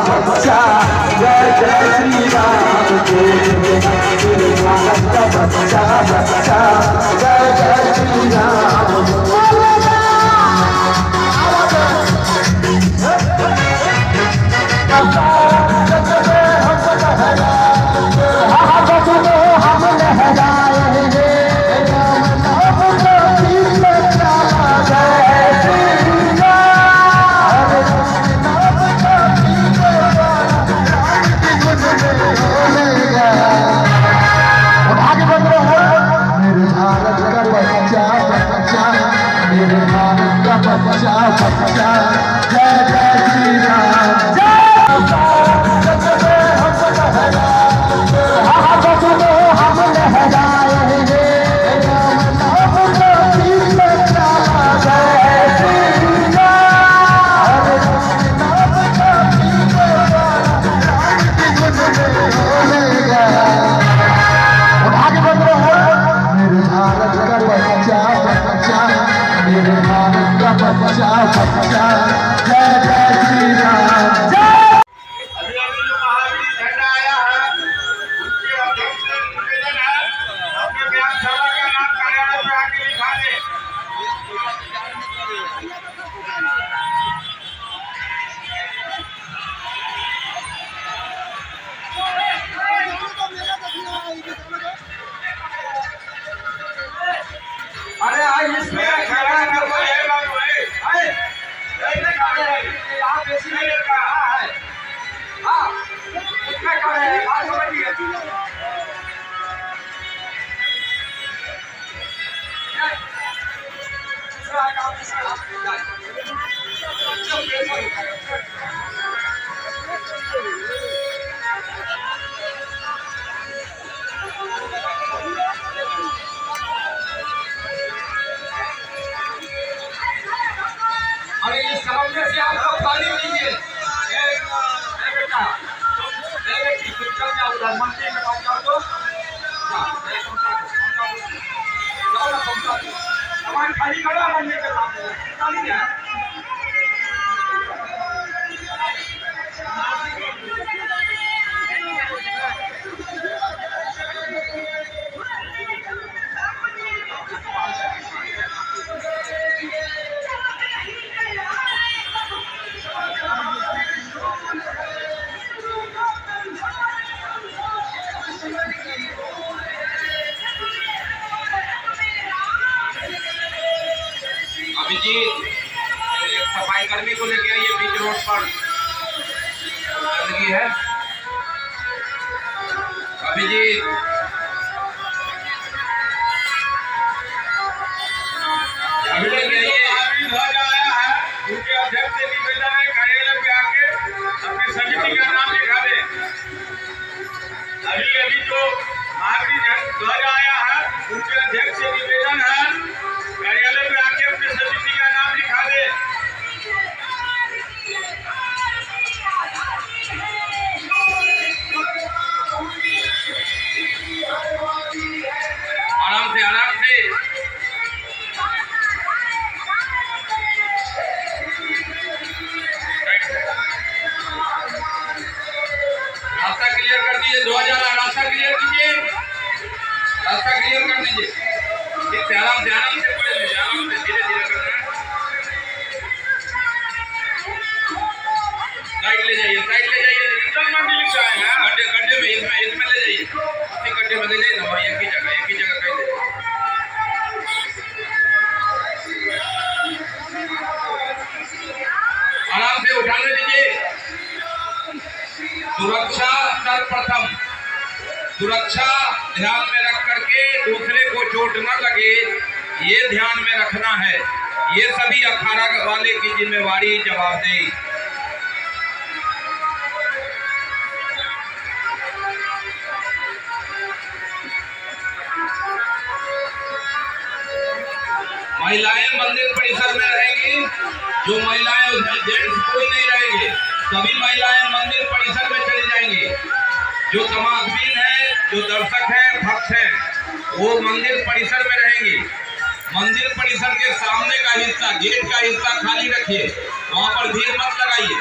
बच्चा जय जय श्री राम मेरे भारत का बच्चा बच्चा जय जय श्री राम। मेरे भारत का बच्चा बच्चा जय जय श्री राम। हम लहराएंगे मेरे भारत का बच्चा बच्चा मेरे भारत का बच्चा बच्चा जय जय श्री राम। अभी जो महावीर झंडा आया है उनके अध्यक्ष से निवेदन है अपने व्यायामशाला का नाम कार्यालय में आके लिखा दे। अरे आज इसमें खड़ा कर वो है बाबू है आप ऐसी नहीं कहा है। हाँ उसमें खड़े हैं आज समझिए अरे इस सामने से आप लोग पानी लीजिए बेटा बेटी चल जाओ उधर मंदिर में पहुंच जाओ तो सामान खाली करो मंदिर के सामने खाली है। अभिजीत सफाई कर्मी को लेके आइए बीच रोड पर गंदगी है। अभिजीत अभी लेके आइए। ध्वज आया है उनके अध्यक्ष से निवेदन है कार्यालय पे आके अपने समिति का नाम लिखा दे। अभी अभी जो महावीर ध्वज आया है उनके अध्यक्ष से निवेदन है कार्यालय में आके अपने समिति का नाम लिखा दे। आराम से आराम से रास्ता क्लियर कर दीजिए। 2000 रास्ता क्लियर कीजिए। रास्ता क्लियर कर दीजिए। ठीक है आराम से पढ़े लीजिए। आराम से धीरे धीरे करना है। साइड ले जाइए इंटर मंडी लिखा है गड्ढे में इसमें ले जाइए। अपने गड्ढे में ले जाइए ना एक ही जगह कहीं ले आराम से उठाने दीजिए। सुरक्षा सर्वप्रथम। सुरक्षा ध्यान में रख करके दूसरे को चोट न लगे ये ध्यान में रखना है। ये सभी अखाड़ा वाले की जिम्मेवारी जवाबदेही। महिलाएं मंदिर परिसर में रहेंगी। जो महिलाएं जेंट्स कोई नहीं रहेंगे। सभी महिलाएं मंदिर परिसर में चली जाएंगी। जो तमाशबीन है जो दर्शक हैं भक्त हैं वो मंदिर परिसर में रहेंगे। मंदिर परिसर के सामने का हिस्सा गेट का हिस्सा खाली रखिए। वहां पर भीड़ मत लगाइए।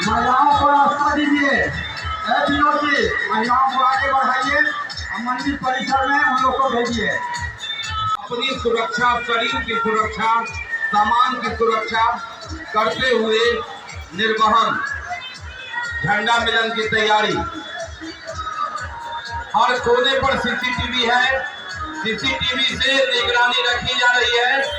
महिलाओं को रास्ता दीजिए। विनोद जी, महिलाओं को आगे बढ़ाइए और मंदिर परिसर में उन लोग को भेजिए। अपनी सुरक्षा, शरीर की सुरक्षा, सामान की सुरक्षा करते हुए निर्वहन झंडा मिलन की तैयारी। हर कोने पर सीसीटीवी है, सीसीटीवी से निगरानी रखी जा रही है।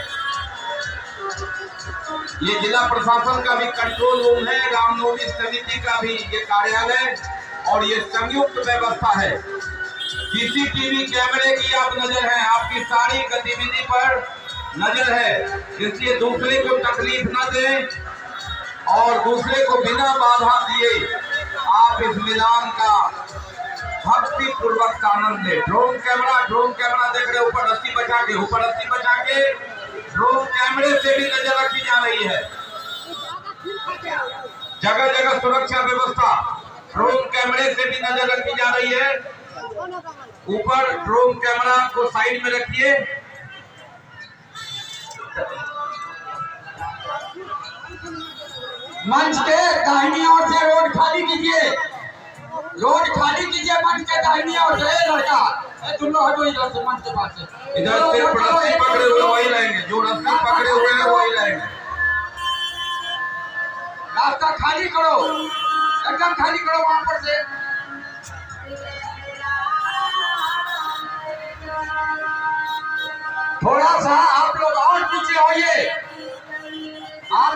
ये जिला प्रशासन का भी कंट्रोल रूम है, रामनवमी समिति का भी ये कार्यालय और ये संयुक्त व्यवस्था है। सीसीटीवी कैमरे की आप नजर है, आपकी सारी गतिविधि पर नजर है, इसलिए दूसरे को तकलीफ न दें और दूसरे को बिना बाधा दिए आप इस मिलान का भक्ति पूर्वक आनंद ले। ड्रोन कैमरा देख रहे, ऊपर रस्सी बचा के ड्रोन कैमरे से भी नजर रखी जा रही है। जगह जगह सुरक्षा व्यवस्था ड्रोन कैमरे से भी नजर रखी जा रही है। ऊपर ड्रोन कैमरा को साइड में रखिए। मंच के दाहिनी ओर से रोड खाली कीजिए, मंच के दाहिनी ओर से। लड़का तुम लोग हटो इधर से, मंच के पास से। इधर सिर्फ रस्सी पकड़े हुए वही रहेंगे, जो रस्सी पकड़े हुए हैं वही रहेंगे। रास्ता खाली करो, एकदम खाली करो वहां पर से। थोड़ा सा आप लोग और पीछे होइए। आप